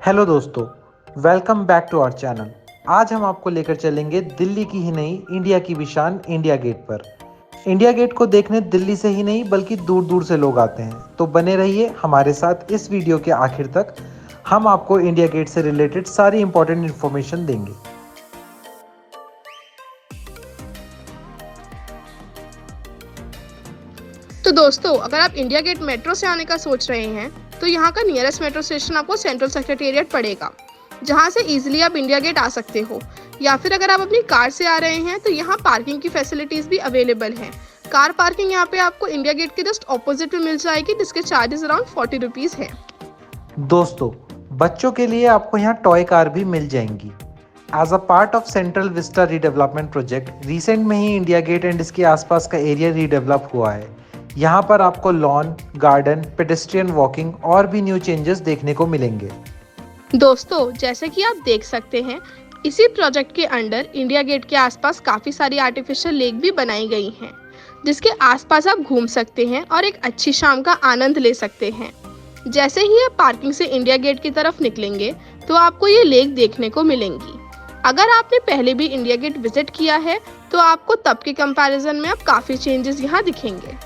Hello दोस्तों, welcome back to our channel. आज हम आपको लेकर चलेंगे दिल्ली की ही नहीं, इंडिया की भी शान इंडिया गेट पर। इंडिया गेट को देखने दिल्ली से ही नहीं बल्कि दूर दूर से लोग आते हैं, तो बने रहिए हमारे साथ इस वीडियो के आखिर तक। हम आपको इंडिया गेट से रिलेटेड सारी इंपॉर्टेंट इन्फॉर्मेशन देंगे। तो दोस्तों, अगर आप इंडिया गेट मेट्रो से आने का सोच रहे हैं तो यहाँ का नियरेस्ट मेट्रो स्टेशन आपको सेंट्रल सेक्रेटेरिएट पड़ेगा, जहाँ से इजीली आप इंडिया गेट आ सकते हो। या फिर अगर आप अपनी कार से आ रहे हैं तो यहाँ पार्किंग की फैसिलिटीज भी अवेलेबल हैं। कार पार्किंग यहाँ पे आपको इंडिया गेट के जस्ट ऑपोजिट में मिल जाएगी, जिसके चार्जेस अराउंड 40 रुपीज़ है। दोस्तों, बच्चों के लिए आपको यहाँ टॉय कार भी मिल जाएंगी। As a part of Central Vista redevelopment project, recent में ही इंडिया गेट एंड इसके आसपास का एरिया रीडेवलप हुआ है। यहाँ पर आपको लॉन, गार्डन, पेडेस्ट्रियन वॉकिंग और भी न्यू चेंजेस देखने को मिलेंगे। दोस्तों, जैसे कि आप देख सकते हैं, इसी प्रोजेक्ट के अंडर इंडिया गेट के आसपास काफ़ी सारी आर्टिफिशियल लेक भी बनाई गई हैं, जिसके आसपास आप घूम सकते हैं और एक अच्छी शाम का आनंद ले सकते हैं। जैसे ही आप पार्किंग से इंडिया गेट की तरफ निकलेंगे तो आपको ये लेक देखने को मिलेंगी। अगर आपने पहले भी इंडिया गेट विजिट किया है तो आपको तब के कंपैरिजन में अब काफ़ी चेंजेस यहाँ दिखेंगे।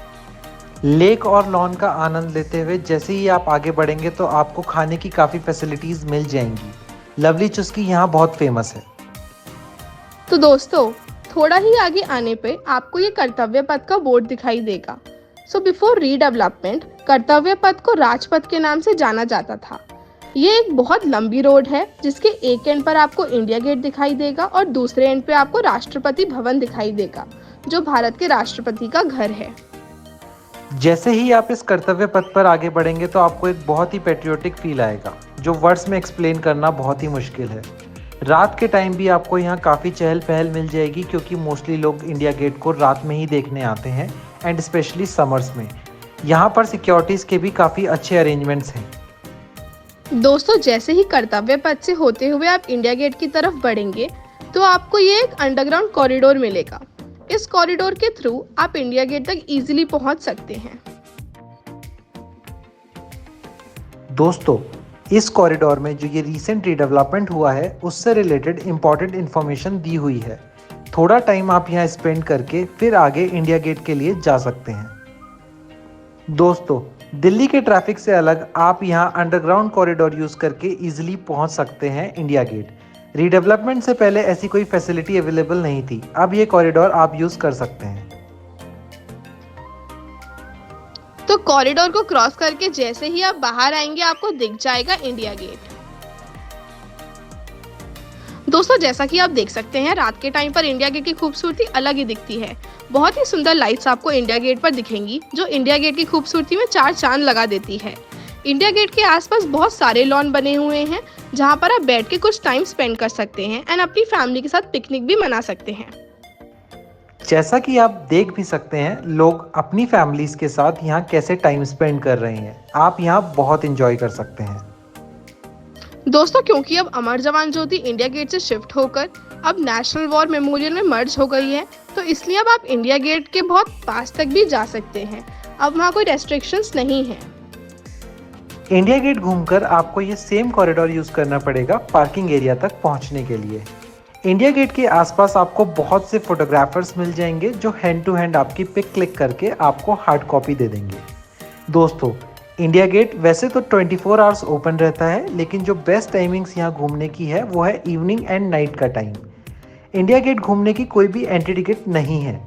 लेक और लॉन का आनंद लेते हुए जैसे ही आप आगे बढ़ेंगे तो आपको खाने की काफ़ी फैसिलिटीज़ मिल जाएंगी। लवली चुस्की यहाँ बहुत फेमस है। तो दोस्तों, थोड़ा ही आगे आने पे आपको ये कर्तव्य पथ का बोर्ड दिखाई देगा। सो बिफोर रीडेवलपमेंट, कर्तव्य पथ को राजपथ के नाम से जाना जाता था। ये एक बहुत लंबी रोड है, जिसके एक एंड पर आपको इंडिया गेट दिखाई देगा और दूसरे एंड पे आपको राष्ट्रपति भवन दिखाई देगा, जो भारत के राष्ट्रपति का घर है। जैसे ही आप इस कर्तव्य पथ पर आगे बढ़ेंगे तो आपको एक बहुत ही पेट्रियोटिक फील आएगा, जो वर्ड्स में एक्सप्लेन करना बहुत ही मुश्किल है। रात के टाइम भी आपको यहाँ काफ़ी चहल पहल मिल जाएगी, क्योंकि मोस्टली लोग इंडिया गेट को रात में ही देखने आते हैं एंड स्पेशली समर्स में। यहाँ पर सिक्योरिटीज़ के भी काफ़ी अच्छे अरेंजमेंट्स हैं। दोस्तों, जैसे ही कर्तव्य पथ से होते हुए आप इंडिया गेट की तरफ बढ़ेंगे तो आपको ये एक अंडरग्राउंड कॉरिडोर मिलेगा। इस कॉरिडोर के थ्रू आप इंडिया गेट तक इजीली पहुंच सकते हैं। दोस्तों, इस कॉरिडोर में जो ये रिसेंट रीडेवलपमेंट हुआ है उससे रिलेटेड इंपॉर्टेंट इन्फॉर्मेशन दी हुई है। थोड़ा टाइम आप यहाँ स्पेंड करके फिर आगे इंडिया गेट के लिए जा सकते हैं। दोस्तों, दिल्ली के ट्रैफिक से अलग आप यहाँ अंडरग्राउंड कॉरिडोर यूज़ करके इजीली पहुँच सकते हैं इंडिया गेट। रीडेवलपमेंट से पहले ऐसी कोई फैसिलिटी अवेलेबल नहीं थी, अब ये कॉरिडोर आप यूज़ कर सकते हैं। तो कॉरिडोर को क्रॉस करके जैसे ही आप बाहर आएंगे आपको दिख जाएगा इंडिया गेट। दोस्तों, जैसा कि आप देख सकते हैं, रात के टाइम पर इंडिया गेट की खूबसूरती अलग ही दिखती है। बहुत ही सुंदर लाइट्स आपको इंडिया गेट पर दिखेंगी, जो इंडिया गेट की खूबसूरती में चार चांद लगा देती है। इंडिया गेट के आसपास बहुत सारे लॉन बने हुए हैं, जहां पर आप बैठ के कुछ टाइम स्पेंड कर सकते हैं एंड अपनी फैमिली के साथ पिकनिक भी मना सकते हैं। जैसा कि आप देख भी सकते हैं, लोग अपनी फैमिलीज के साथ यहाँ कैसे टाइम स्पेंड कर रहे हैं। आप यहाँ बहुत इंजॉय कर सकते हैं। दोस्तों, क्योंकि अब अमर जवान ज्योति इंडिया गेट से शिफ्ट होकर अब नेशनल वॉर मेमोरियल में मर्ज हो गई है, तो इसलिए अब आप इंडिया गेट के बहुत पास तक भी जा सकते हैं। अब वहाँ कोई रेस्ट्रिक्शंस नहीं है। इंडिया गेट घूमकर आपको ये सेम कॉरिडोर यूज़ करना पड़ेगा पार्किंग एरिया तक पहुँचने के लिए। इंडिया गेट के आसपास आपको बहुत से फोटोग्राफर्स मिल जाएंगे, जो हैंड टू हैंड आपकी पिक क्लिक करके आपको हार्ड कॉपी दे देंगे। दोस्तों, इंडिया गेट वैसे तो 24 आवर्स ओपन रहता है, लेकिन जो बेस्ट टाइमिंग्स यहाँ घूमने की है वो है इवनिंग एंड नाइट का टाइम। इंडिया गेट घूमने की कोई भी एंट्री टिकट नहीं है।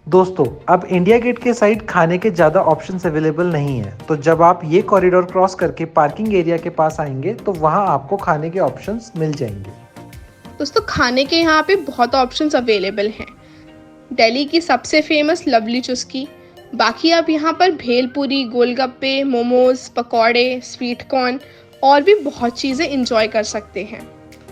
दोस्तों, अब इंडिया गेट के साइड खाने के ज़्यादा ऑप्शंस अवेलेबल नहीं है, तो जब आप ये कॉरिडोर क्रॉस करके पार्किंग एरिया के पास आएंगे तो वहाँ आपको खाने के ऑप्शंस मिल जाएंगे। दोस्तों, खाने के यहाँ पे बहुत ऑप्शंस अवेलेबल हैं। दिल्ली की सबसे फेमस लवली चुस्की, बाकी आप यहाँ पर भेलपूरी, गोलगप्पे, मोमोज, पकौड़े, स्वीट कॉर्न और भी बहुत चीज़ें इंजॉय कर सकते हैं।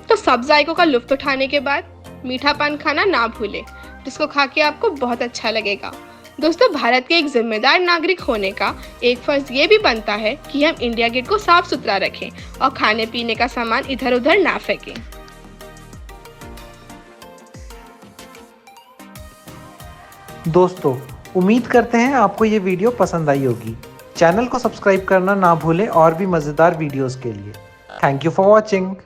तो सब जायकों का लुत्फ उठाने के बाद मीठा पान खाना ना भूलें, जिसको खा के आपको बहुत अच्छा लगेगा। दोस्तों, भारत के एक जिम्मेदार नागरिक होने का एक फर्ज ये भी बनता है कि हम इंडिया गेट को साफ सुथरा रखें और खाने पीने का सामान इधर उधर ना फेंकें। दोस्तों, उम्मीद करते हैं आपको ये वीडियो पसंद आई होगी। चैनल को सब्सक्राइब करना ना भूलें और भी मज़ेदार वीडियोस के लिए। Thank you for watching.